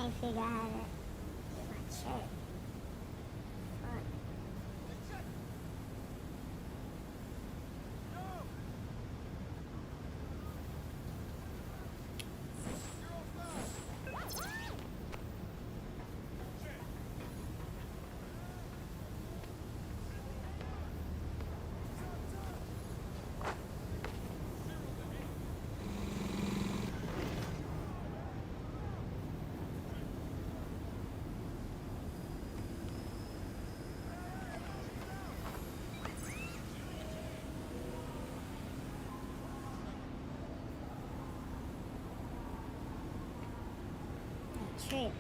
can't figure out how to get my check. Fuck. Trip.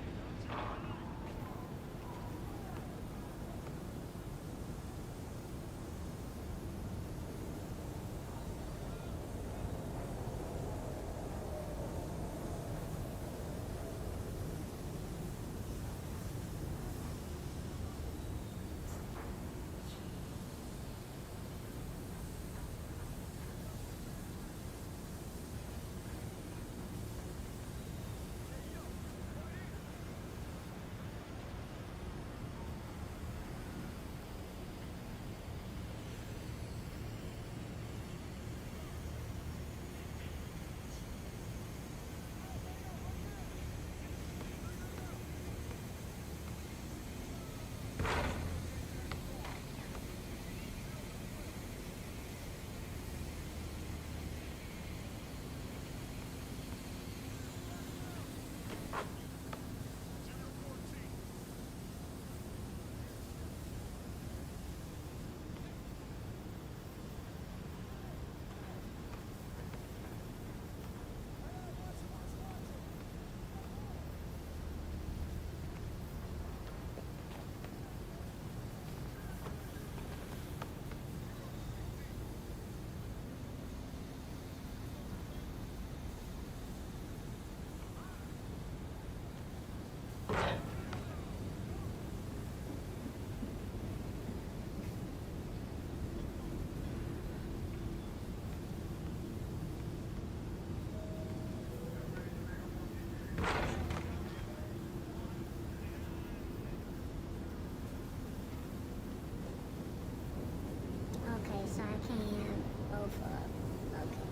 Okay, so I can't go for. Okay.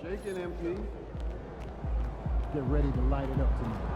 Shake it, MP. Get ready to light it up tonight.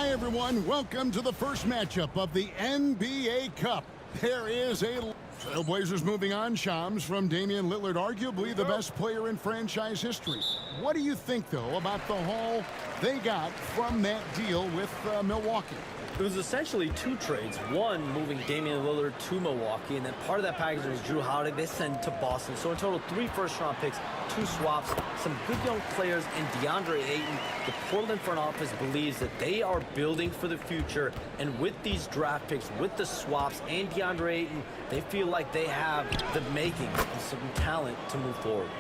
Hi, everyone. Welcome to the first matchup of the NBA Cup. There is a Trailblazers moving on. Shams from Damian Lillard, arguably the best player in franchise history. What do you think, though, about the haul they got from that deal with Milwaukee? It was essentially two trades. One, moving Damian Lillard to Milwaukee, and then part of that package was Drew Holiday. They sent to Boston. So in total, 3 first-round picks, 2 swaps, some good young players, and DeAndre Ayton. The Portland front office believes that they are building for the future, and with these draft picks, with the swaps, and DeAndre Ayton, they feel like they have the makings of some talent to move forward.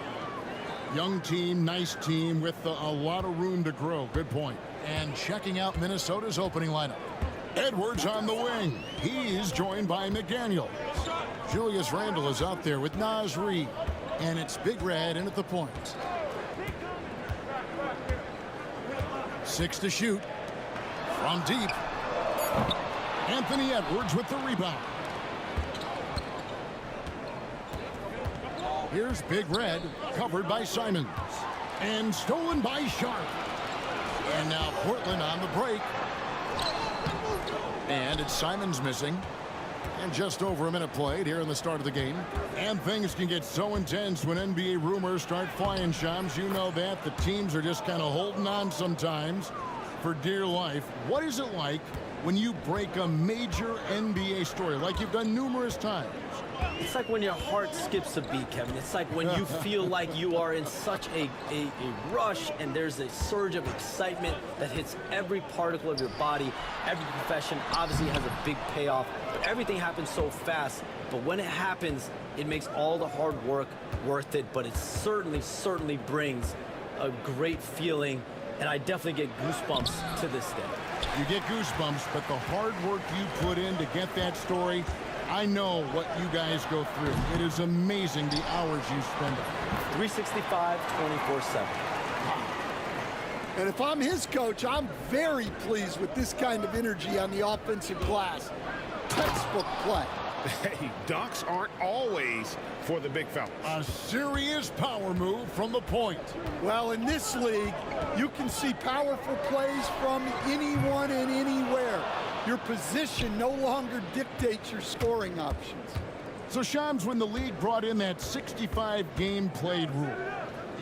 Young team, nice team with a lot of room to grow. Good point. And checking out Minnesota's opening lineup. Edwards on the wing. He's joined by McDaniel. Julius Randle is out there with Naz Reid. And it's Big Red in at the point. 6 to shoot. From deep. Anthony Edwards with the rebound. Here's Big Red, covered by Simons. And stolen by Sharp. And now Portland on the break. And it's Simons missing. And just over a minute played here in the start of the game. And things can get so intense when NBA rumors start flying, Shams. You know that. The teams are just kind of holding on sometimes for dear life. What is it like when you break a major NBA story like you've done numerous times? It's like when your heart skips a beat, Kevin. It's like when you feel like you are in such a rush and there's a surge of excitement that hits every particle of your body. Every profession obviously has a big payoff, but everything happens so fast. But when it happens, it makes all the hard work worth it, but it certainly brings a great feeling, and I definitely get goosebumps to this day. You get goosebumps, but the hard work you put in to get that story, I know what you guys go through. It is amazing the hours you spend. 365, 24/7. And if I'm his coach, I'm very pleased with this kind of energy on the offensive glass. Textbook play. Hey, dunks aren't always for the big fellas. A serious power move from the point. Well, in this league, you can see powerful plays from anyone and anywhere. Your position no longer dictates your scoring options. So, Shams, when the league brought in that 65 game played rule,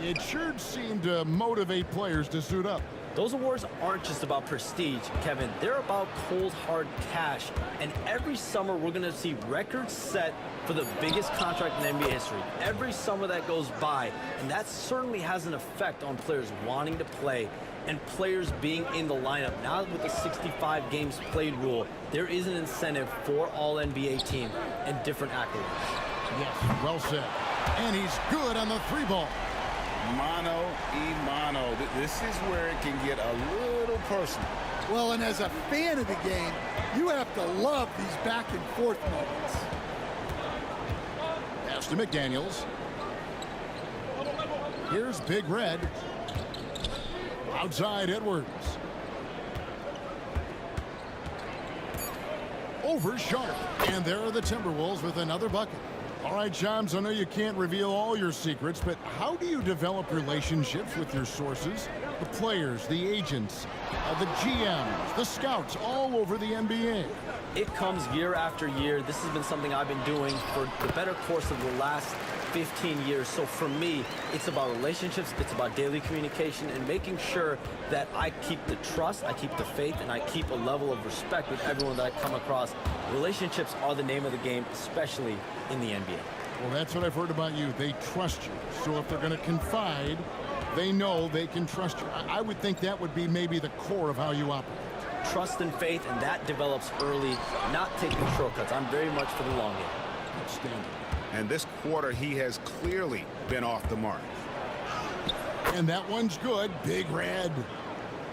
it sure seemed to motivate players to suit up. Those awards aren't just about prestige, Kevin. They're about cold, hard cash. And every summer, we're going to see records set for the biggest contract in NBA history. Every summer that goes by. And that certainly has an effect on players wanting to play and players being in the lineup. Now with the 65 games played rule, there is an incentive for all NBA team and different accolades. Yes, well said. And he's good on the 3-ball. Mano y mano. This is where it can get a little personal. Well, and as a fan of the game, you have to love these back and forth moments. Pass to McDaniels. Here's Big Red. Outside Edwards. Over Sharp. And there are the Timberwolves with another bucket. All right, Shams, I know you can't reveal all your secrets, but how do you develop relationships with your sources? The players, the agents, the GMs, the scouts all over the NBA. It comes year after year. This has been something I've been doing for the better course of the last 15 years. So for me, it's about relationships, it's about daily communication, and making sure that I keep the trust, I keep the faith, and I keep a level of respect with everyone that I come across. Relationships are the name of the game, especially in the NBA. Well, that's what I've heard about you. They trust you. So if they're going to confide, they know they can trust you. I would think that would be maybe the core of how you operate. Trust and faith, and that develops early, not taking shortcuts. I'm very much for the long game. Outstanding. And this quarter, he has clearly been off the mark. And that one's good. Big Red.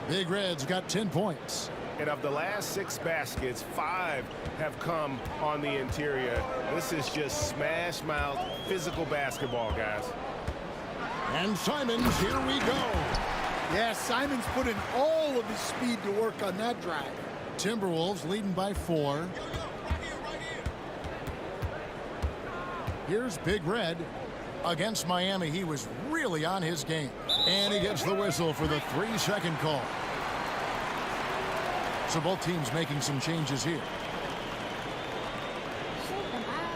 Big Red's got 10 points. And of the last 6 baskets, 5 have come on the interior. This is just smash mouth physical basketball, guys. And Simons, here we go. Yeah, Simons put in all of his speed to work on that drive. Timberwolves leading by 4. Here's Big Red. Against Miami, he was really on his game. And he gets the whistle for the 3-second call. So both teams making some changes here. Shoot the ball.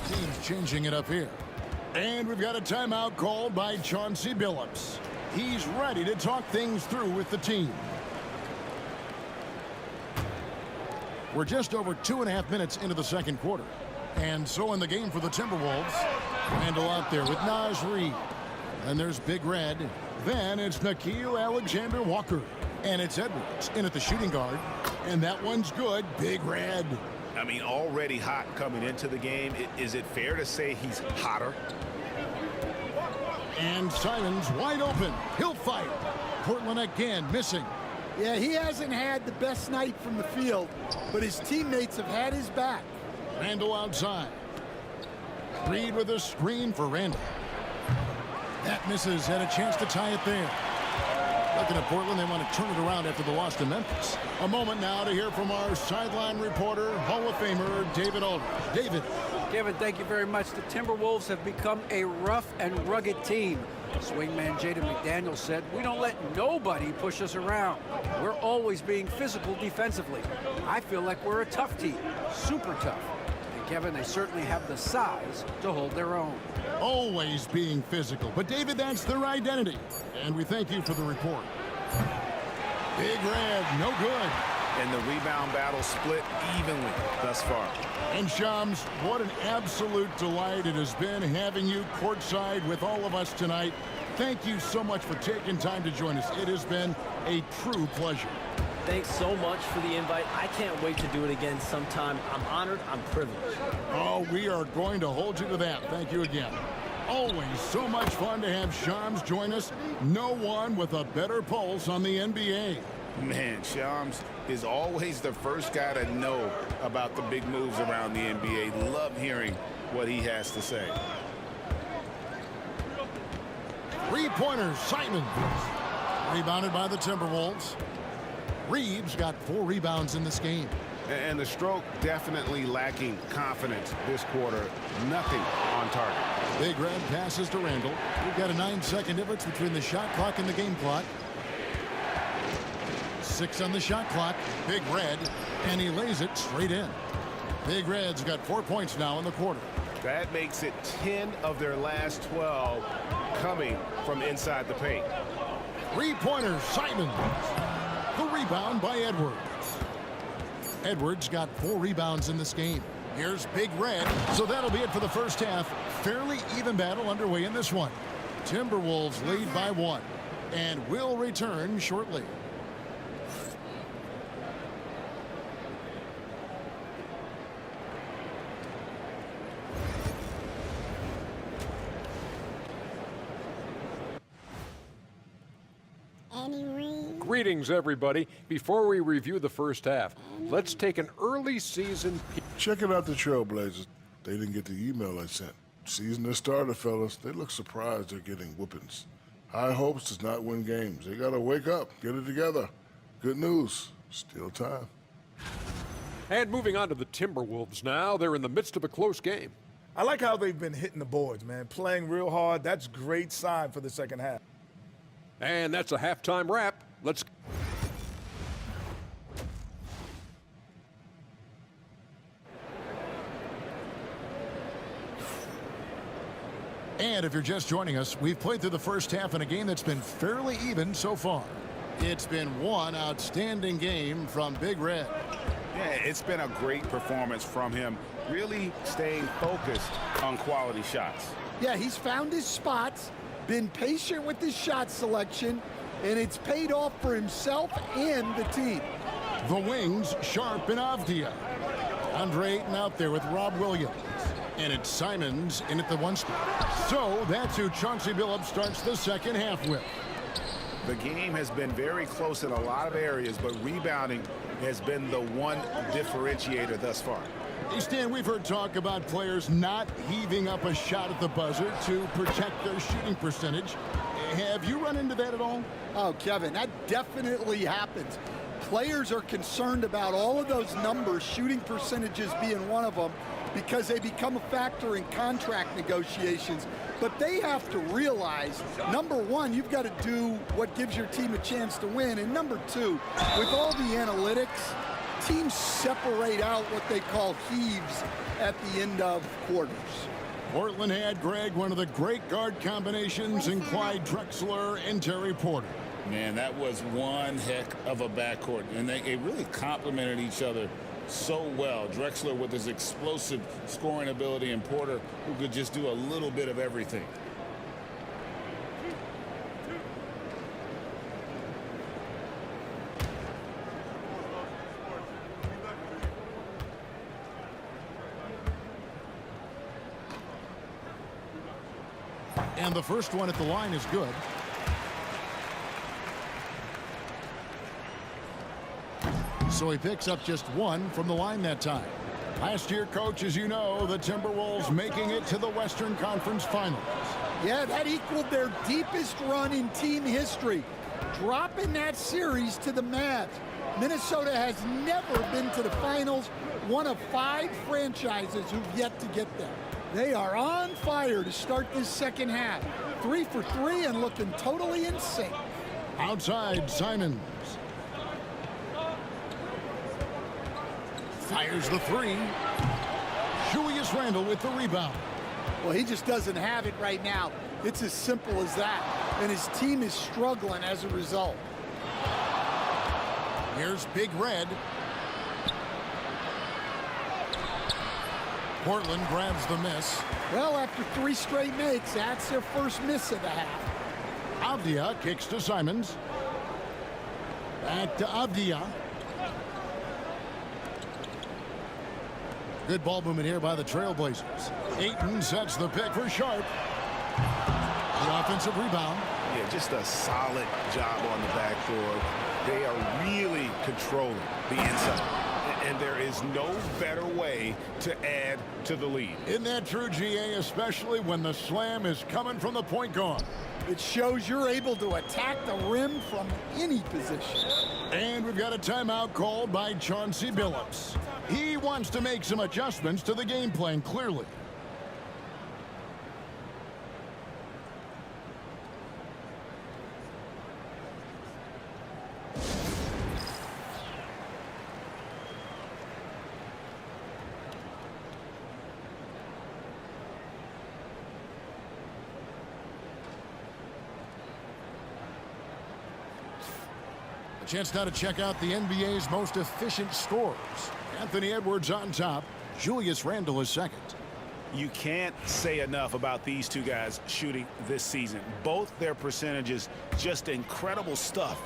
Teams changing it up here. And we've got a timeout called by Chauncey Billups. He's ready to talk things through with the team. We're just over 2.5 minutes into the second quarter. And so in the game for the Timberwolves, Randall out there with Naz Reid. And there's Big Red. Then it's Nickeil Alexander-Walker. And it's Edwards in at the shooting guard. And that one's good. Big Red. I mean, already hot coming into the game. Is it fair to say he's hotter? And Simons wide open. He'll fight. Portland again missing. Yeah, he hasn't had the best night from the field, but his teammates have had his back. Randall outside. Reid with a screen for Randall. That misses. Had a chance to tie it there. Looking at Portland, they want to turn it around after the loss to Memphis. A moment now to hear from our sideline reporter, Hall of Famer David Aldridge. David. Kevin, thank you very much. The Timberwolves have become a rough and rugged team. Swingman Jaden McDaniels said, "We don't let nobody push us around. We're always being physical defensively. I feel like we're a tough team, super tough." And Kevin, they certainly have the size to hold their own. Always being physical. But David, that's their identity. And we thank you for the report. Big Red, no good. And the rebound battle split evenly thus far. And Shams, what an absolute delight it has been having you courtside with all of us tonight. Thank you so much for taking time to join us. It has been a true pleasure. Thanks so much for the invite. I can't wait to do it again sometime. I'm honored. I'm privileged. Oh, we are going to hold you to that. Thank you again. Always so much fun to have Shams join us. No one with a better pulse on the NBA. Man, Shams is always the first guy to know about the big moves around the NBA. Love hearing what he has to say. Three-pointers, Simons. Rebounded by the Timberwolves. Reeves got 4 rebounds in this game. And the stroke definitely lacking confidence this quarter. Nothing on target. Big Red passes to Randall. We've got a 9-second difference between the shot clock and the game clock. 6 on the shot clock. Big Red, and he lays it straight in. Big Red's got 4 points now in the quarter. That makes it 10 of their last 12 coming from inside the paint. Three-pointers, Simons. The rebound by Edwards. Edwards got 4 rebounds in this game. Here's Big Red. So that'll be it for the first half. Fairly even battle underway in this one. Timberwolves lead by 1. And will return shortly. Greetings, everybody. Before we review the first half, let's take an early season peek. Checking out the Trailblazers. They didn't get the email I sent. Season has started, fellas. They look surprised they're getting whoopings. High hopes does not win games. They got to wake up, get it together. Good news. Still time. And moving on to the Timberwolves now. They're in the midst of a close game. I like how they've been hitting the boards, man. Playing real hard. That's a great sign for the second half. And that's a halftime wrap. Let's... And if you're just joining us, we've played through the first half in a game that's been fairly even so far. It's been one outstanding game from Big Red. Yeah, it's been a great performance from him, really staying focused on quality shots. Yeah, he's found his spots, been patient with his shot selection, and it's paid off for himself and the team. The wings, Sharp and Avdia. Andre Ayton out there with Rob Williams. And it's Simons in at the 1 spot. So that's who Chauncey Billups starts the second half with. The game has been very close in a lot of areas, but rebounding has been the one differentiator thus far. Hey, Stan, we've heard talk about players not heaving up a shot at the buzzer to protect their shooting percentage. Have you run into that at all? Oh, Kevin, that definitely happens. Players are concerned about all of those numbers, shooting percentages being one of them, because they become a factor in contract negotiations. But they have to realize, number one, you've got to do what gives your team a chance to win. And number two, with all the analytics, teams separate out what they call heaves at the end of quarters. Portland had, Greg, one of the great guard combinations in Clyde Drexler and Terry Porter. Man, that was one heck of a backcourt, and they really complemented each other so well. Drexler with his explosive scoring ability, and Porter who could just do a little bit of everything. And the first one at the line is good. So he picks up just one from the line that time. Last year, coach, as you know, the Timberwolves making it to the Western Conference Finals. Yeah, that equaled their deepest run in team history, dropping that series to the Mavs. Minnesota has never been to the finals, one of 5 franchises who've yet to get there. They are on fire to start this second half. 3 for 3 and looking totally in sync. Outside, Simons. Fires the 3. Julius Randle with the rebound. Well, he just doesn't have it right now. It's as simple as that. And his team is struggling as a result. Here's Big Red. Portland grabs the miss. Well, after 3 straight makes, that's their first miss of the half. Avdia kicks to Simons. Back to Avdia. Good ball movement here by the Trailblazers. Ayton sets the pick for Sharp. The offensive rebound. Yeah, just a solid job on the backboard. They are really controlling the inside. And there is no better way to add to the lead. Isn't that true, GA, especially when the slam is coming from the point guard? It shows you're able to attack the rim from any position. And we've got a timeout called by Chauncey Billups. He wants to make some adjustments to the game plan, clearly. A chance now to check out the NBA's most efficient scorers. Anthony Edwards on top. Julius Randle is second. You can't say enough about these two guys shooting this season. Both their percentages, just incredible stuff.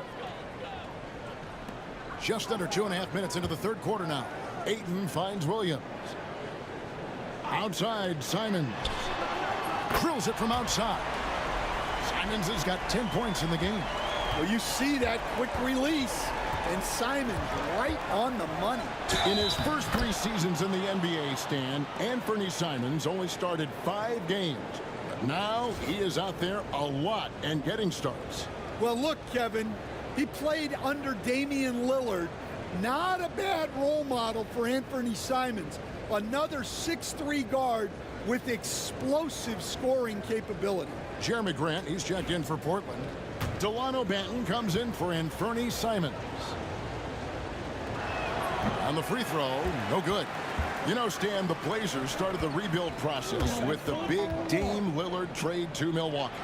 Just under 2.5 minutes into the third quarter now. Ayton finds Williams. Outside, Simons. Drills it from outside. Simons has got 10 points in the game. Well, you see that quick release, and Simons right on the money. In his first 3 seasons in the NBA, Stan, Anthony Simons only started 5 games. But now he is out there a lot and getting starts. Well, look, Kevin, he played under Damian Lillard. Not a bad role model for Anthony Simons. Another 6'3" guard with explosive scoring capability. Jeremy Grant, he's checked in for Portland. Delano Banton comes in for Anthony Simons. On the free throw, no good. You know, Stan, the Blazers started the rebuild process with the big Dame Lillard trade to Milwaukee.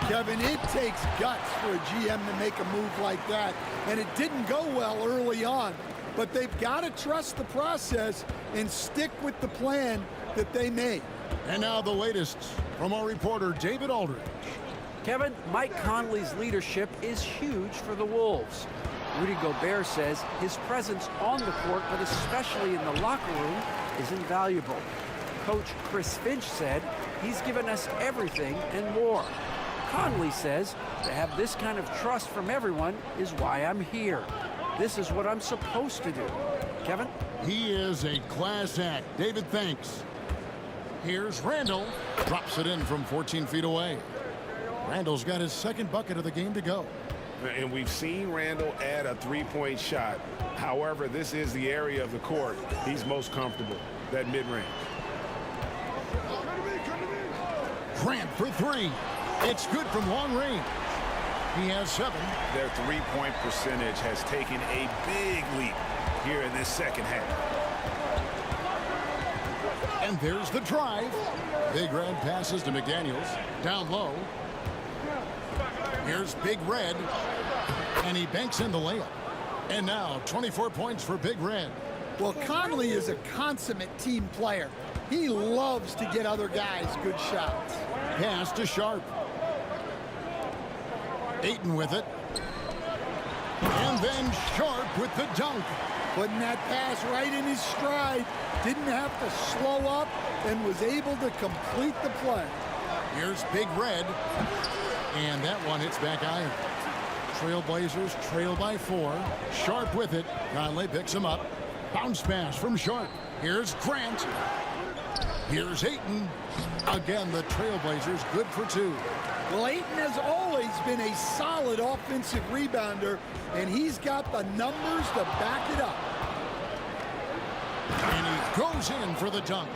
Kevin, it takes guts for a GM to make a move like that, and it didn't go well early on. But they've got to trust the process and stick with the plan that they made. And now the latest from our reporter, David Aldridge. Kevin, Mike Conley's leadership is huge for the Wolves. Rudy Gobert says his presence on the court, but especially in the locker room, is invaluable. Coach Chris Finch said he's given us everything and more. Conley says to have this kind of trust from everyone is why I'm here. This is what I'm supposed to do. Kevin? He is a class act. David, thanks. Here's Randle. Drops it in from 14 feet away. Randle's got his second bucket of the game to go. And we've seen Randle add a three-point shot. However, this is the area of the court he's most comfortable, that mid-range. Grant for three. It's good from long range. He has 7. Their three-point percentage has taken a big leap here in this second half. And there's the drive. Big Red passes to McDaniels. Down low. Here's Big Red. And he banks in the layup. And now 24 points for Big Red. Well, Conley is a consummate team player. He loves to get other guys good shots. Pass to Sharp. Ayton with it. And then Sharp with the dunk. Putting that pass right in his stride. Didn't have to slow up and was able to complete the play. Here's Big Red. And that one hits back iron. Trailblazers trail by 4. Sharp with it. Conley picks him up. Bounce pass from Sharp. Here's Grant. Here's Ayton. Again, the Trailblazers good for 2. Well, Ayton has always been a solid offensive rebounder, and he's got the numbers to back it up. And he goes in for the dunk.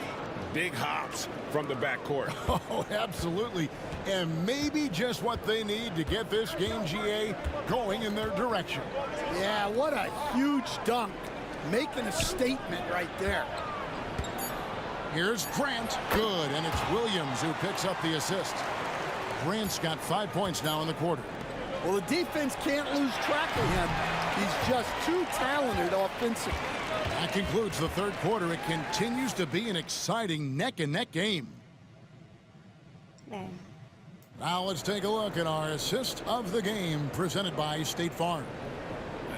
Big hops from the backcourt. Oh, absolutely. And maybe just what they need to get this game, GA, going in their direction. Yeah, what a huge dunk. Making a statement right there. Here's Grant. Good, and it's Williams who picks up the assist. Grant's got 5 points now in the quarter. Well, the defense can't lose track of him. He's just too talented offensively. That concludes the third quarter. It continues to be an exciting neck-and-neck game. There. Now let's take a look at our assist of the game presented by State Farm.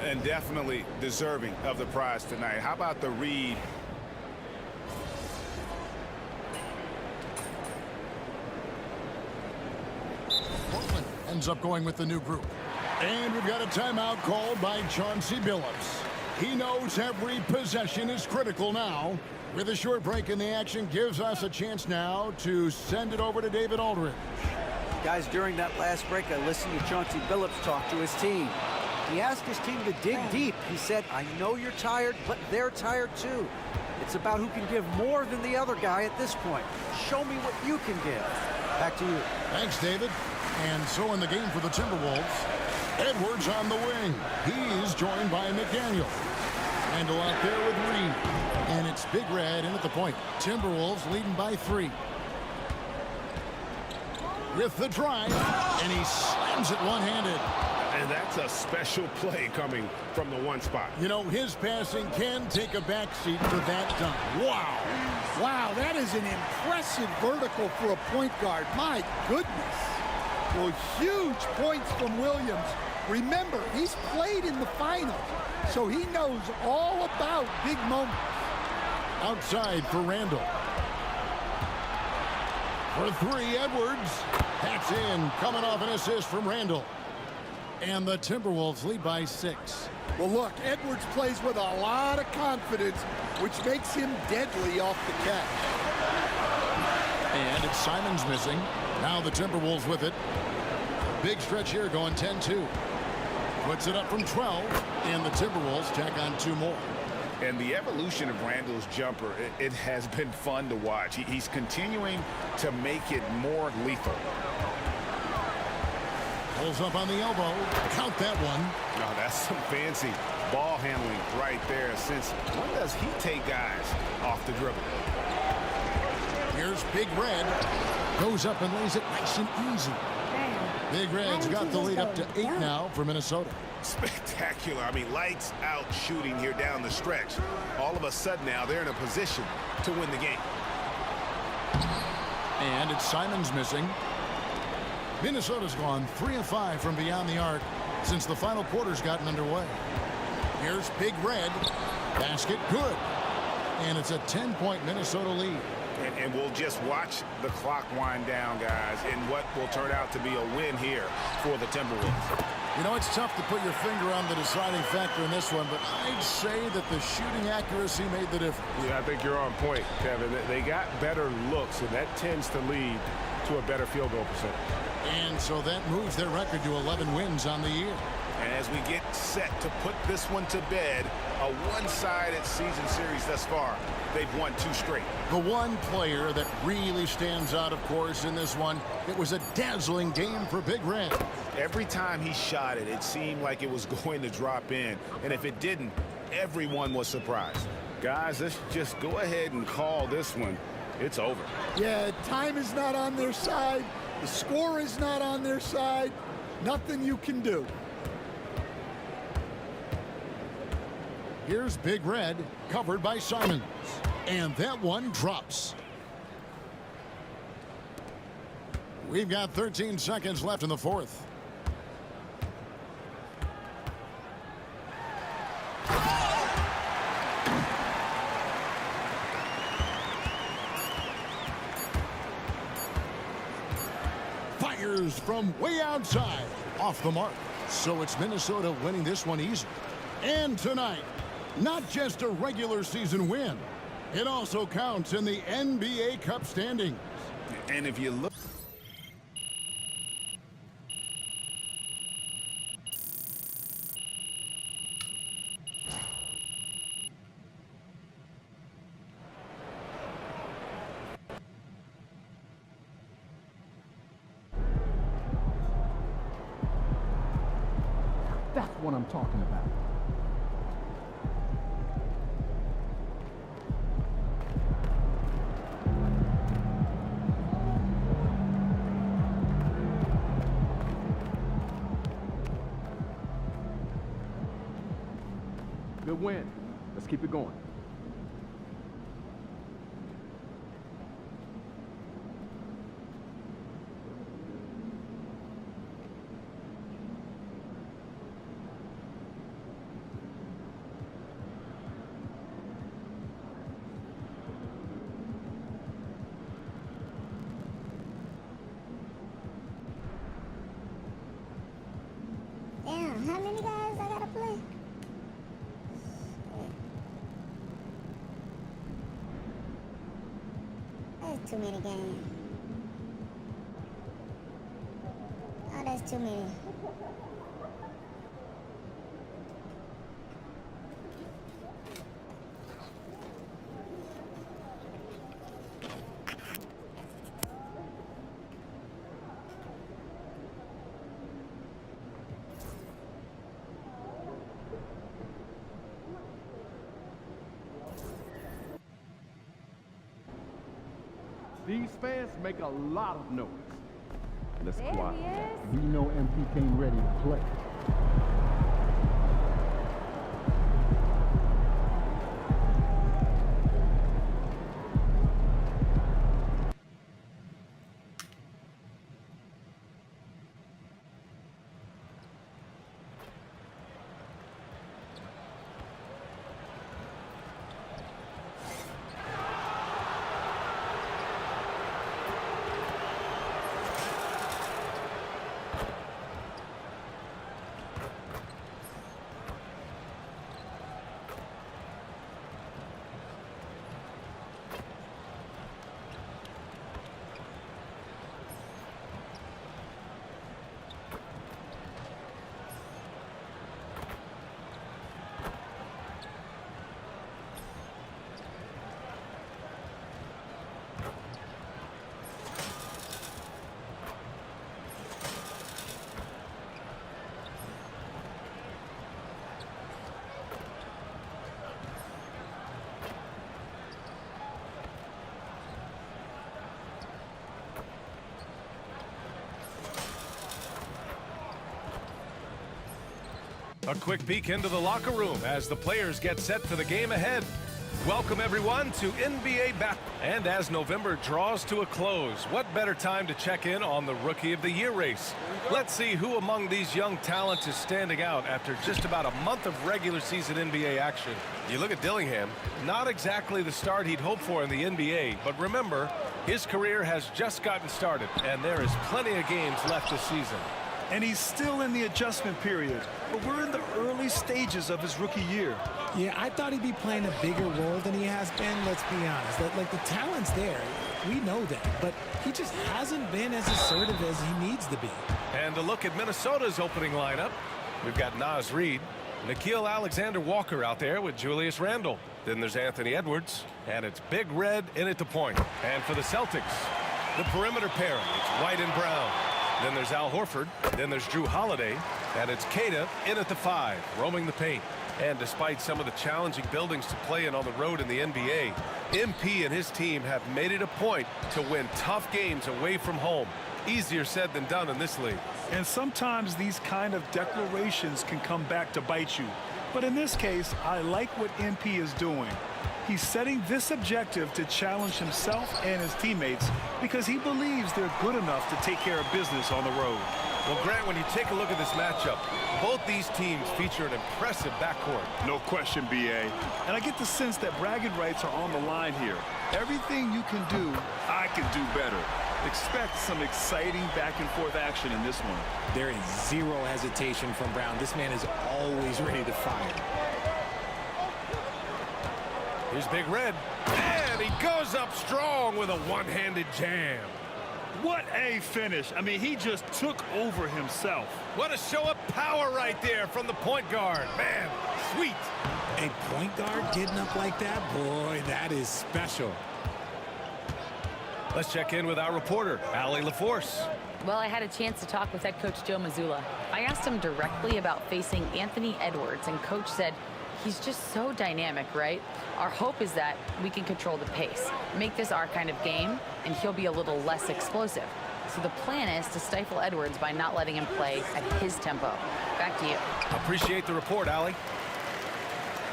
And definitely deserving of the prize tonight. How about the read? Portland ends up going with the new group. And we've got a timeout called by Chauncey Billups. He knows every possession is critical now. With a short break in the action, gives us a chance now to send it over to David Aldridge. Guys, during that last break, I listened to Chauncey Billups talk to his team. He asked his team to dig deep. He said, I know you're tired, but they're tired too. It's about who can give more than the other guy at this point. Show me what you can give. Back to you. Thanks, David. And so in the game for the Timberwolves, Edwards on the wing. He's joined by McDaniel. Randall out there with Reed. And it's Big Red in at the point. Timberwolves leading by 3. With the drive, and he slams it one-handed. And that's a special play coming from the one spot. You know, his passing can take a backseat for that dunk. Wow. Wow, that is an impressive vertical for a point guard. My goodness. Well, huge points from Williams. Remember, he's played in the finals, so he knows all about big moments. Outside for Randall. For 3, Edwards. That's in, coming off an assist from Randall. And the Timberwolves lead by 6. Well, look, Edwards plays with a lot of confidence, which makes him deadly off the catch. And it's Simons missing. Now the Timberwolves with it. Big stretch here going 10-2. Puts it up from 12, and the Timberwolves tack on 2 more. And the evolution of Randall's jumper, it has been fun to watch. He's continuing to make it more lethal. Pulls up on the elbow. Count that one. Now that's some fancy ball handling right there. Since when does he take guys off the dribble? Here's Big Red. Goes up and lays it nice and easy. Big Red's got the lead up to 8 now for Minnesota. Spectacular. I mean, lights out shooting here down the stretch. All of a sudden now they're in a position to win the game. And it's Simons missing. Minnesota's gone 3 of 5 from beyond the arc since the final quarter's gotten underway. Here's Big Red. Basket good. And it's a 10-point Minnesota lead. And we'll just watch the clock wind down, guys, in what will turn out to be a win here for the Timberwolves. You know, it's tough to put your finger on the deciding factor in this one, but I'd say that the shooting accuracy made the difference. Yeah, I think you're on point, Kevin. They got better looks, and that tends to lead to a better field goal percentage. And so that moves their record to 11 wins on the year. And as we get set to put this one to bed, a one-sided season series thus far. They've won 2 straight. The one player that really stands out, of course, in this one, it was a dazzling game for Big Red. Every time he shot it, it seemed like it was going to drop in. And if it didn't, everyone was surprised. Guys, let's just go ahead and call this one. It's over. Yeah, time is not on their side. The score is not on their side. Nothing you can do. Here's Big Red, covered by Simons. And that one drops. We've got 13 seconds left in the fourth. Fires from way outside. Off the mark. So it's Minnesota winning this one easy. And tonight, not just a regular season win, it also counts in the NBA Cup standings. And if you look... That's what I'm talking about. Good win. Let's keep it going. Damn, how many guys I gotta play? That's too many games. Oh, that's too many. These fans make a lot of noise. Let's There quiet. he is. We know MP came ready to play. A quick peek into the locker room as the players get set for the game ahead. Welcome everyone to NBA Basketball. And as November draws to a close, what better time to check in on the Rookie of the Year race? Let's see who among these young talents is standing out after just about a month of regular season NBA action. You look at Dillingham, not exactly the start he'd hoped for in the NBA, but remember, his career has just gotten started, and there is plenty of games left this season. And he's still in the adjustment period. But we're in the early stages of his rookie year. Yeah, I thought he'd be playing a bigger role than he has been, let's be honest. Like, the talent's there. We know that. But he just hasn't been as assertive as he needs to be. And a look at Minnesota's opening lineup. We've got Naz Reid, Nickeil Alexander-Walker out there with Julius Randle. Then there's Anthony Edwards, and it's Big Red in at the point. And for the Celtics, the perimeter pairing, it's White and Brown. Then there's Al Horford, then there's Drew Holiday, and it's Keita in at the 5, roaming the paint. And despite some of the challenging buildings to play in on the road in the NBA, MP and his team have made it a point to win tough games away from home. Easier said than done in this league. And sometimes these kind of declarations can come back to bite you. But in this case, I like what MP is doing. He's setting this objective to challenge himself and his teammates because he believes they're good enough to take care of business on the road. Well, Grant, when you take a look at this matchup, both these teams feature an impressive backcourt. No question, B.A. And I get the sense that bragging rights are on the line here. Everything you can do, I can do better. Expect some exciting back-and-forth action in this one. There is zero hesitation from Brown. This man is always ready to fire. Here's Big Red, and he goes up strong with a one-handed jam. What a finish. I mean, he just took over himself. What a show of power right there from the point guard. Man, sweet. A point guard getting up like that? Boy, that is special. Let's check in with our reporter, Allie LaForce. Well, I had a chance to talk with head coach Joe Mazzulla. I asked him directly about facing Anthony Edwards, and coach said he's just so dynamic, right? Our hope is that we can control the pace, make this our kind of game, and he'll be a little less explosive. So the plan is to stifle Edwards by not letting him play at his tempo. Back to you. Appreciate the report, Allie.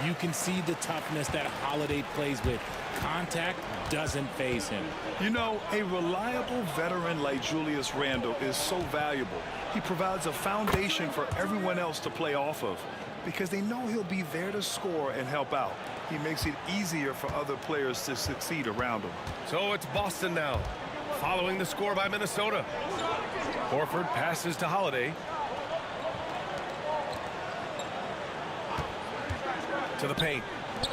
You can see the toughness that Holiday plays with. Contact doesn't faze him. You know, a reliable veteran like Julius Randle is so valuable. He provides a foundation for everyone else to play off of because they know he'll be there to score and help out. He makes it easier for other players to succeed around him. So it's Boston now, following the score by Minnesota. Horford passes to Holiday. To the paint.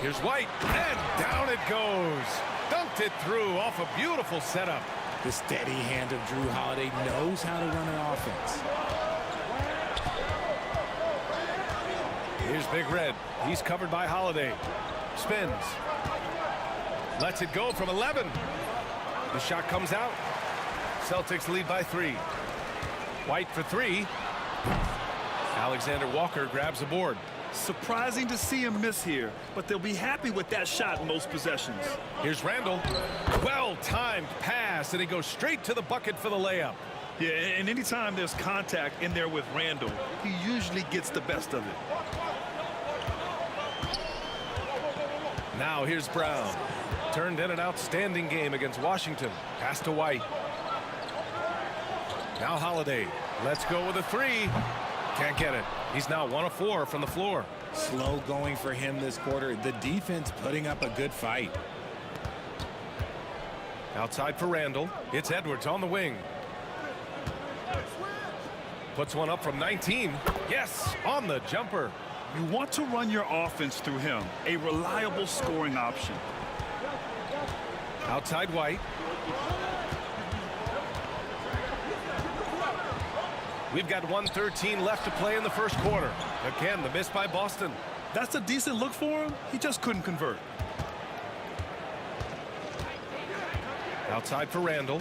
Here's White, and down it goes. Dunked it through off a beautiful setup. The steady hand of Drew Holiday knows how to run an offense. Here's Big Red. He's covered by Holiday. Spins. Lets it go from 11. The shot comes out. Celtics lead by 3. White for 3. Alexander Walker grabs the board. Surprising to see him miss here, but they'll be happy with that shot in most possessions. Here's Randle. Well-timed pass, and he goes straight to the bucket for the layup. Yeah, and anytime there's contact in there with Randle, he usually gets the best of it. Now here's Brown. Turned in an outstanding game against Washington. Pass to White. Now Holiday. Let's go with a 3. Can't get it. He's now 1 of 4 from the floor. Slow going for him this quarter. The defense putting up a good fight. Outside for Randle. It's Edwards on the wing. Puts one up from 19. Yes, on the jumper. You want to run your offense through him. A reliable scoring option. Outside White. We've got 1:13 left to play in the first quarter. Again, the miss by Boston. That's a decent look for him. He just couldn't convert. Outside for Randle.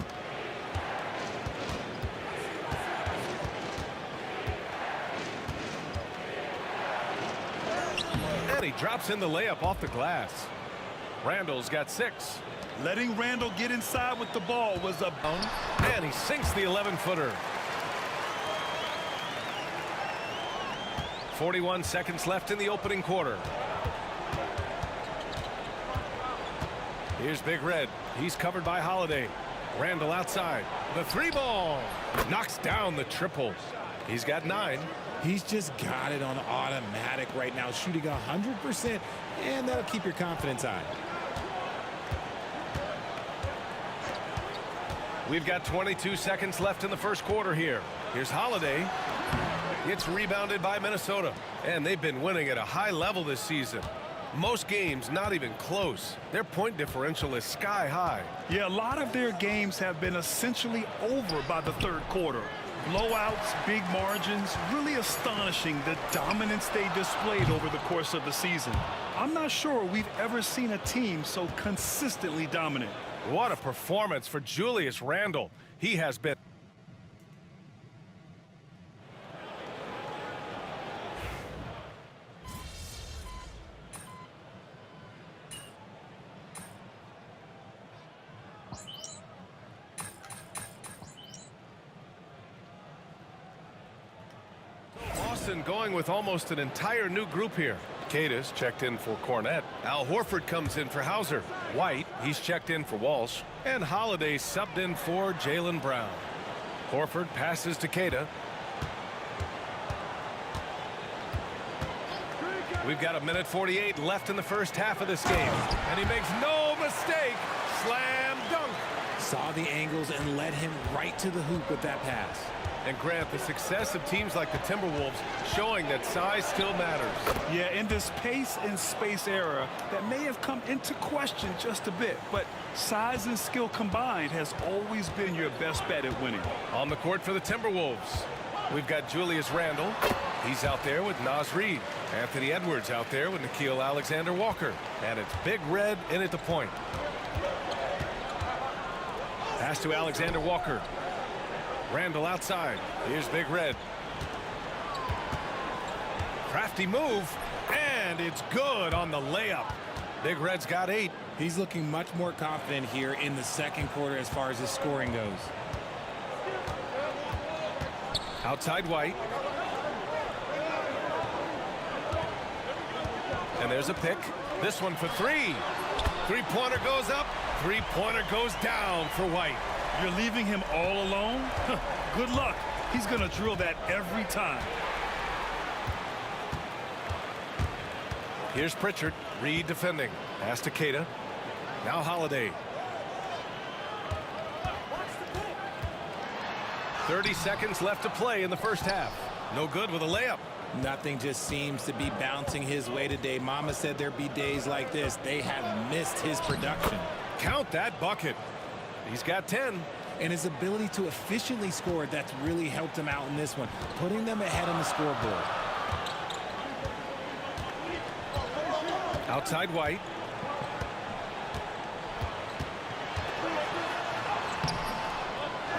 And he drops in the layup off the glass. Randle's got 6. Letting Randle get inside with the ball was a... And he sinks the 11-footer. 41 seconds left in the opening quarter. Here's Big Red. He's covered by Holiday. Randle outside. The 3-ball. Knocks down the triple. He's got 9. He's just got it on automatic right now, shooting 100%, and that'll keep your confidence high. We've got 22 seconds left in the first quarter here. Here's Holiday. It's rebounded by Minnesota, and they've been winning at a high level this season. Most games not even close. Their point differential is sky high. Yeah, a lot of their games have been essentially over by the third quarter. Blowouts, big margins, really astonishing the dominance they displayed over the course of the season. I'm not sure we've ever seen a team so consistently dominant. What a performance for Julius Randle. He has been... Boston going with almost an entire new group here. Cadiz checked in for Cornette. Al Horford comes in for Hauser. White, he's checked in for Walsh. And Holiday subbed in for Jaylen Brown. Horford passes to Queta. We've got 1:48 left in the first half of this game. And he makes no mistake. Slam dunk. Saw the angles and led him right to the hoop with that pass. And Grant, the success of teams like the Timberwolves showing that size still matters. Yeah, in this pace and space era, that may have come into question just a bit, but size and skill combined has always been your best bet at winning. On the court for the Timberwolves, we've got Julius Randle. He's out there with Naz Reid. Anthony Edwards out there with Nickeil Alexander-Walker. And it's Big Red in at the point. Pass to Alexander-Walker. Randle outside. Here's Big Red. Crafty move, and it's good on the layup. Big Red's got 8. He's looking much more confident here in the second quarter as far as his scoring goes. Outside White. And there's a pick. This one for 3. Three-pointer goes up. Three-pointer goes down for White. You're leaving him all alone? Good luck. He's going to drill that every time. Here's Pritchard. Reed defending. Pass to Queta. Now Holiday. 30 seconds left to play in the first half. No good with a layup. Nothing just seems to be bouncing his way today. Mama said there'd be days like this. They have missed his production. Count that bucket. He's got 10. And his ability to efficiently score, that's really helped him out in this one, putting them ahead on the scoreboard. Outside White.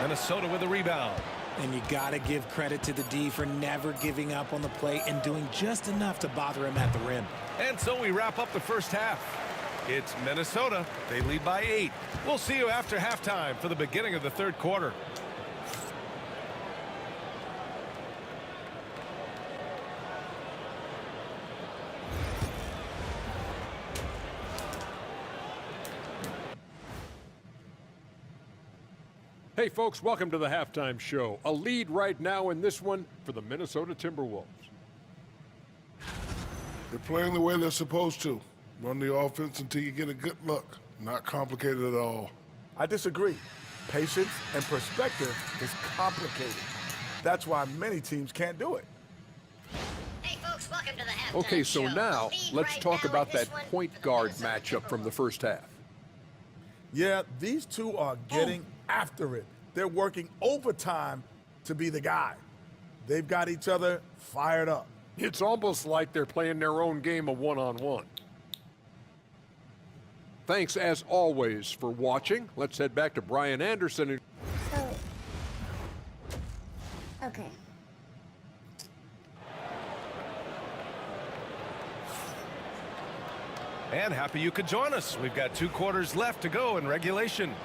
Minnesota with a rebound. And you got to give credit to the D for never giving up on the play and doing just enough to bother him at the rim. And so we wrap up the first half. It's Minnesota. They lead by 8. We'll see you after halftime for the beginning of the third quarter. Hey folks, welcome to the halftime show. A lead right now in this one for the Minnesota Timberwolves. They're playing the way they're supposed to. Run the offense until you get a good look. Not complicated at all. I disagree. Patience and perspective is complicated. That's why many teams can't do it. Hey folks, welcome to the halftime Okay, so show. now Lead let's right talk now about with this that one point for the guard Minnesota matchup from the first half. Yeah, these two are getting after it. They're working overtime to be the guy. They've got each other fired up. It's almost like they're playing their own game of one-on-one. Thanks, as always, for watching. Let's head back to Brian Anderson. Okay. And happy you could join us. We've got 2 quarters left to go in regulation.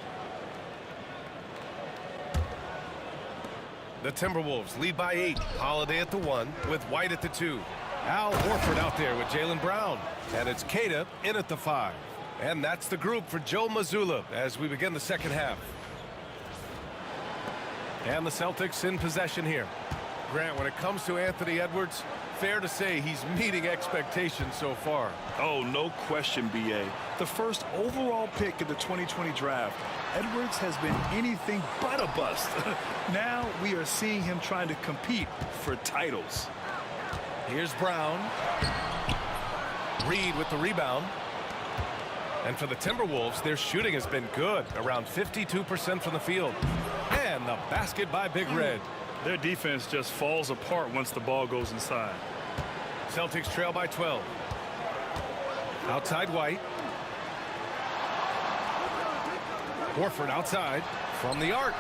The Timberwolves lead by 8. Holiday at the 1 with White at the 2. Al Horford out there with Jaylen Brown. And it's Queta in at the 5. And that's the group for Joe Mazzulla as we begin the second half. And the Celtics in possession here. Grant, when it comes to Anthony Edwards, fair to say he's meeting expectations so far. Oh, no question, B.A. The first overall pick in the 2020 draft, Edwards has been anything but a bust. Now we are seeing him trying to compete for titles. Here's Brown. Reed with the rebound. And for the Timberwolves, their shooting has been good, around 52% from the field. And the basket by Big Red. Their defense just falls apart once the ball goes inside. Celtics trail by 12. Outside White. Horford outside from the arc.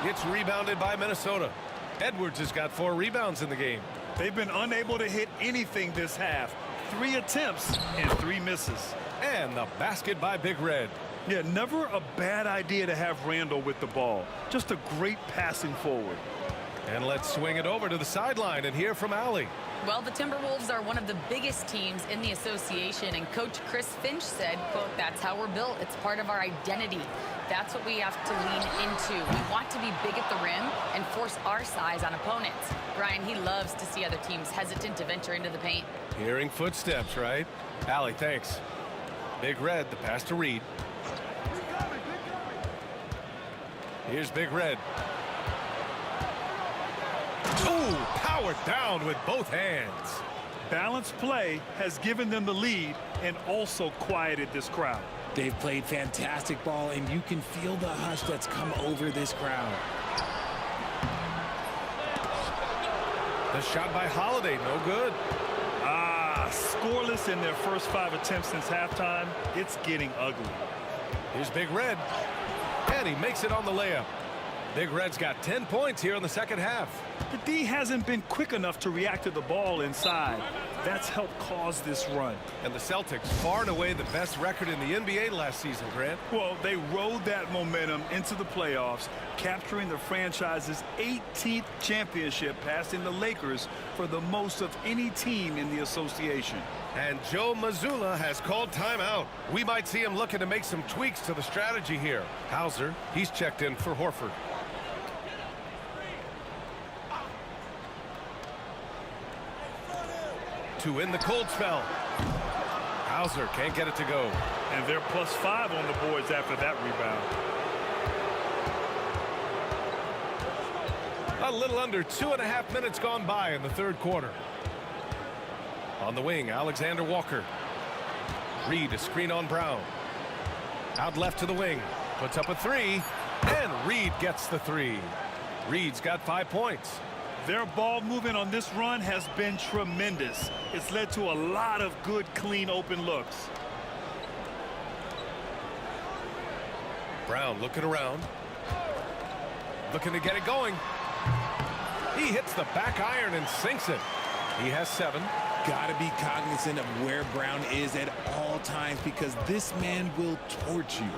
It's rebounded by Minnesota. Edwards has got 4 rebounds in the game. They've been unable to hit anything this half. 3 attempts and 3 misses. And the basket by Big Red. Yeah, never a bad idea to have Randall with the ball. Just a great passing forward. And let's swing it over to the sideline and hear from Allie. Well, the Timberwolves are one of the biggest teams in the association, and Coach Chris Finch said, quote, "That's how we're built. It's part of our identity. That's what we have to lean into. We want to be big at the rim and force our size on opponents." Brian, he loves to see other teams hesitant to venture into the paint. Hearing footsteps, right? Allie, thanks. Big Red, the pass to Reed. Here's Big Red. Ooh, powered down with both hands. Balanced play has given them the lead and also quieted this crowd. They've played fantastic ball, and you can feel the hush that's come over this crowd. The shot by Holiday, no good. Scoreless in their first 5 attempts since halftime. It's getting ugly. Here's Big Red. And he makes it on the layup. Big Red's got 10 points here in the second half. The D hasn't been quick enough to react to the ball inside. That's helped cause this run. And the Celtics, far and away the best record in the NBA last season, Grant. Well, they rode that momentum into the playoffs, capturing the franchise's 18th championship, passing the Lakers for the most of any team in the association. And Joe Mazzulla has called timeout. We might see him looking to make some tweaks to the strategy here. Hauser, he's checked in for Horford. To win the cold spell. Hauser can't get it to go. And they're +5 on the boards after that rebound. A little under 2.5 minutes gone by in the third quarter. On the wing, Alexander Walker. Reed, a screen on Brown. Out left to the wing. Puts up a 3. And Reed gets the 3. Reed's got 5 points. Their ball movement on this run has been tremendous. It's led to a lot of good, clean, open looks. Brown looking around. Looking to get it going. He hits the back iron and sinks it. He has 7. Got to be cognizant of where Brown is at all times, because this man will torch you.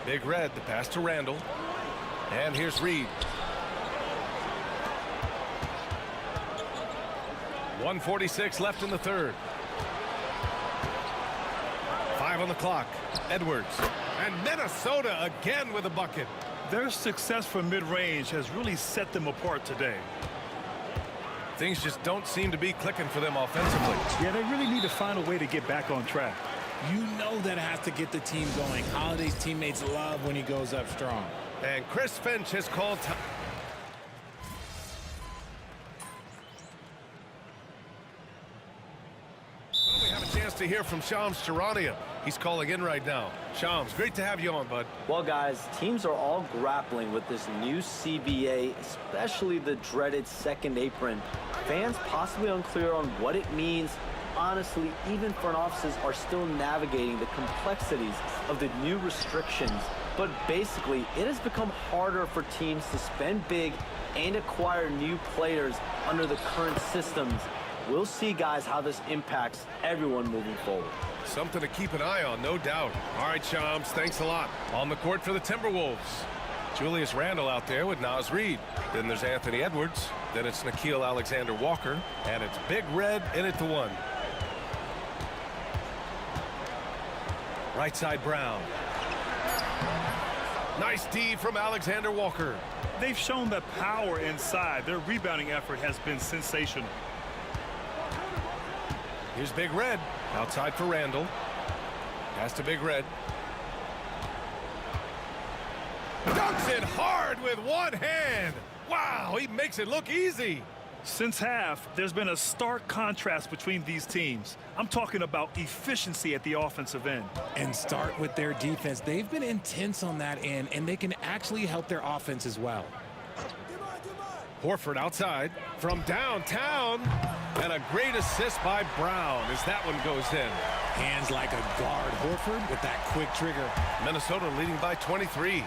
Big Red, the pass to Randall. And here's Reed. 1:46 left in the third. 5 on the clock. Edwards. And Minnesota again with a bucket. Their success from mid-range has really set them apart today. Things just don't seem to be clicking for them offensively. Yeah, they really need to find a way to get back on track. You know that has to get the team going. Holiday's teammates love when he goes up strong. And Chris Finch has called time. Well, we have a chance to hear from Shams Charania. He's calling in right now. Shams, great to have you on, bud. Well, guys, teams are all grappling with this new CBA, especially the dreaded second apron. Fans possibly unclear on what it means. Honestly, even front offices are still navigating the complexities of the new restrictions. But basically, it has become harder for teams to spend big and acquire new players under the current systems. We'll see, guys, how this impacts everyone moving forward. Something to keep an eye on, no doubt. All right, Shams, thanks a lot. On the court for the Timberwolves. Julius Randle out there with Naz Reid. Then there's Anthony Edwards. Then it's Nickeil Alexander-Walker. And it's Big Red in at the 1. Right side, Brown. Nice D from Alexander-Walker. They've shown the power inside. Their rebounding effort has been sensational. Here's Big Red. Outside for Randall. Pass to Big Red. Dunks it hard with one hand. Wow, he makes it look easy. Since half, there's been a stark contrast between these teams. I'm talking about efficiency at the offensive end. And start with their defense. They've been intense on that end, and they can actually help their offense as well. Horford outside from downtown. And a great assist by Brown as that one goes in. Hands like a guard. Horford with that quick trigger. Minnesota leading by 23.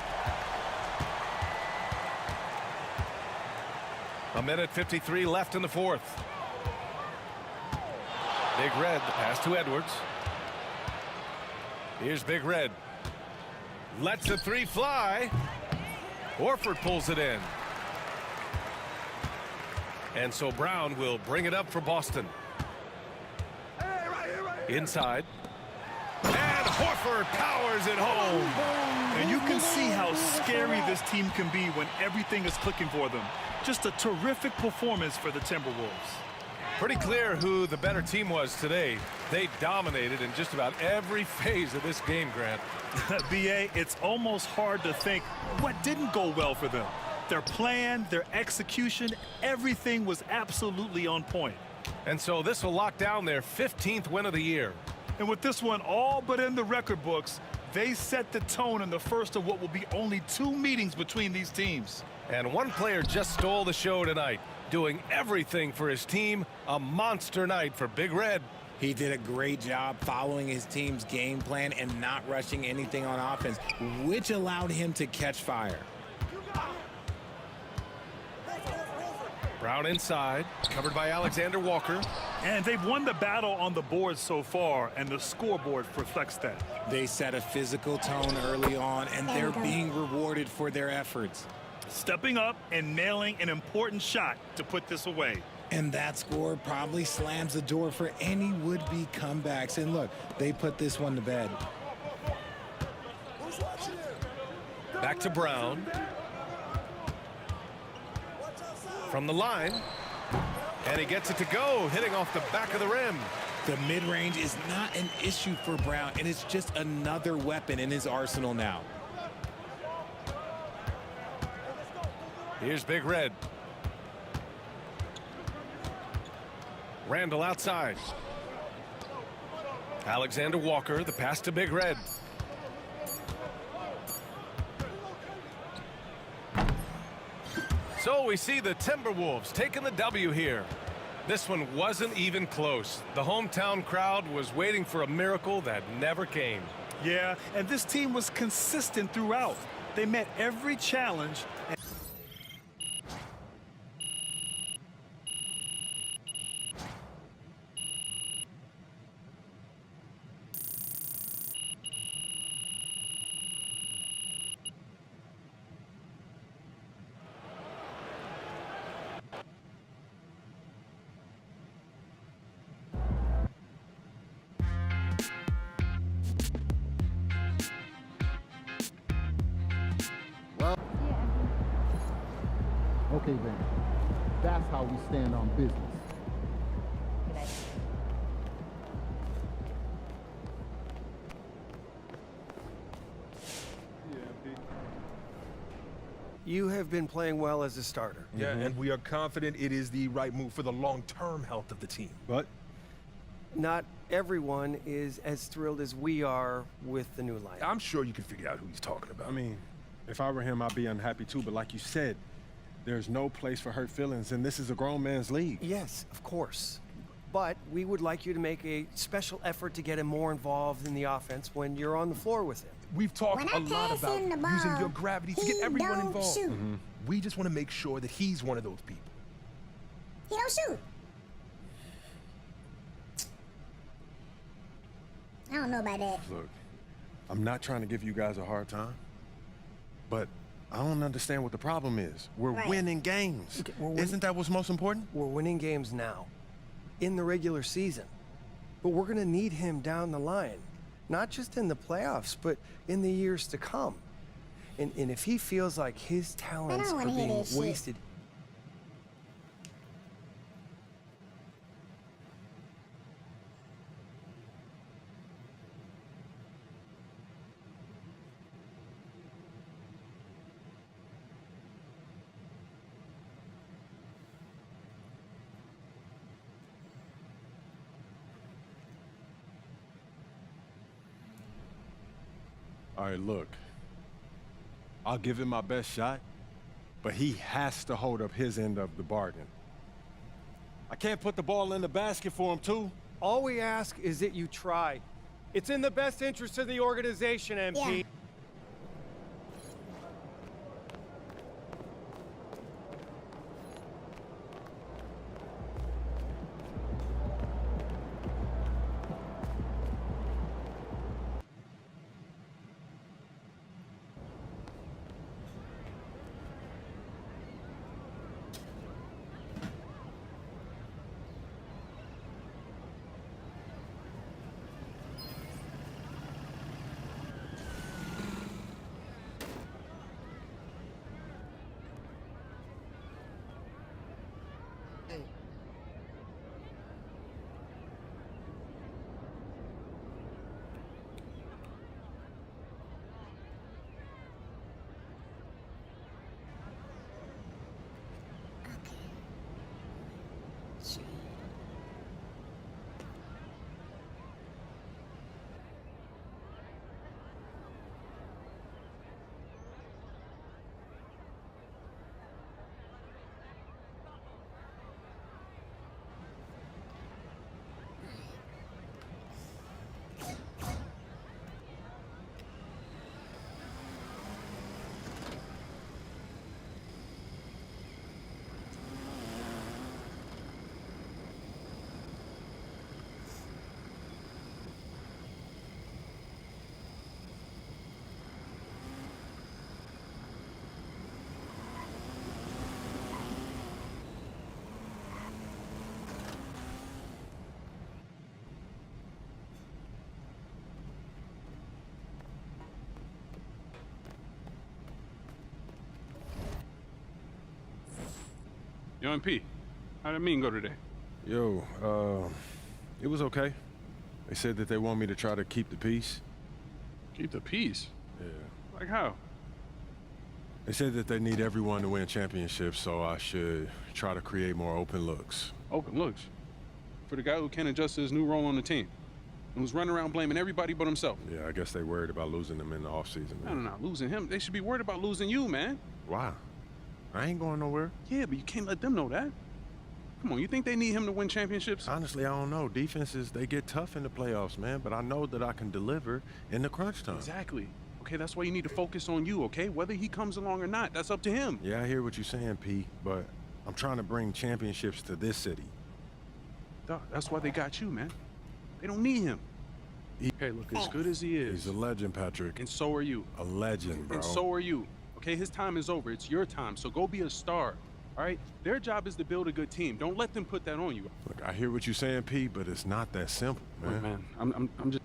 A minute 53 left in the fourth. Big Red, the pass to Edwards. Here's Big Red. Lets the three fly. Horford pulls it in. And so Brown will bring it up for Boston. Inside. And Horford powers it home. And you can see how scary this team can be when everything is clicking for them. Just a terrific performance for the Timberwolves. Pretty clear who the better team was today. They dominated in just about every phase of this game, Grant. B.A., it's almost hard to think what didn't go well for them. Their plan, their execution, everything was absolutely on point. And so this will lock down their 15th win of the year. And with this one all but in the record books, they set the tone in the first of what will be only 2 meetings between these teams. And one player just stole the show tonight, doing everything for his team. A monster night for Big Red. He did a great job following his team's game plan and not rushing anything on offense, which allowed him to catch fire. Brown inside, covered by Alexander Walker. And they've won the battle on the board so far, and the scoreboard reflects that. They set a physical tone early on, and they're being rewarded for their efforts. Stepping up and nailing an important shot to put this away. And that score probably slams the door for any would-be comebacks. And look, they put this one to bed. Back to Brown. From the line. And he gets it to go, hitting off the back of the rim. The mid-range is not an issue for Brown, and it's just another weapon in his arsenal now. Here's Big Red. Randall outside. Alexander Walker, the pass to Big Red. So we see the Timberwolves taking the W here. This one wasn't even close. The hometown crowd was waiting for a miracle that never came. Yeah, and this team was consistent throughout. They met every challenge. Okay, then. That's how we stand on business. You have been playing well as a starter. Yeah, and we are confident it is the right move for the long-term health of the team. But not everyone is as thrilled as we are with the new lineup. I'm sure you can figure out who he's talking about. I mean, if I were him, I'd be unhappy too. But like you said, there's no place for hurt feelings, and this is a grown man's league. Yes, of course. But we would like you to make a special effort to get him more involved in the offense when you're on the floor with him. We've talked a lot about using your gravity to get everyone involved. We just want to make sure that he's one of those people. He don't shoot. I don't know about that. Look, I'm not trying to give you guys a hard time, but I don't understand what the problem is. We're winning games. Okay, isn't that what's most important? We're winning games now, in the regular season. But we're going to need him down the line. Not just in the playoffs, but in the years to come. And if he feels like his talents are being wasted... All right, look. I'll give it my best shot, but he has to hold up his end of the bargain. I can't put the ball in the basket for him, too. All we ask is that you try. It's in the best interest of the organization, MP. Yeah. Yo, MP, how'd that meeting go today? Yo, it was okay. They said that they want me to try to keep the peace. Keep the peace? Yeah. Like how? They said that they need everyone to win championships, so I should try to create more open looks. Open looks? For the guy who can't adjust to his new role on the team and who's running around blaming everybody but himself. Yeah, I guess they worried about losing him in the offseason, man. No, losing him. They should be worried about losing you, man. Why? I ain't going nowhere. Yeah, but you can't let them know that. Come on, you think they need him to win championships? Honestly, I don't know. Defenses, they get tough in the playoffs, man, but I know that I can deliver in the crunch time. Exactly. Okay, that's why you need to focus on you, okay? Whether he comes along or not, that's up to him. Yeah, I hear what you're saying, Pete, but I'm trying to bring championships to this city. Duh, that's why they got you, man. They don't need him. Okay, look, as good as he is. He's a legend, Patrick. And so are you. A legend, bro. And so are you. Okay, his time is over. It's your time, so go be a star. All right? Their job is to build a good team. Don't let them put that on you. Look, I hear what you're saying, Pete, but it's not that simple, man. Look, man, I'm just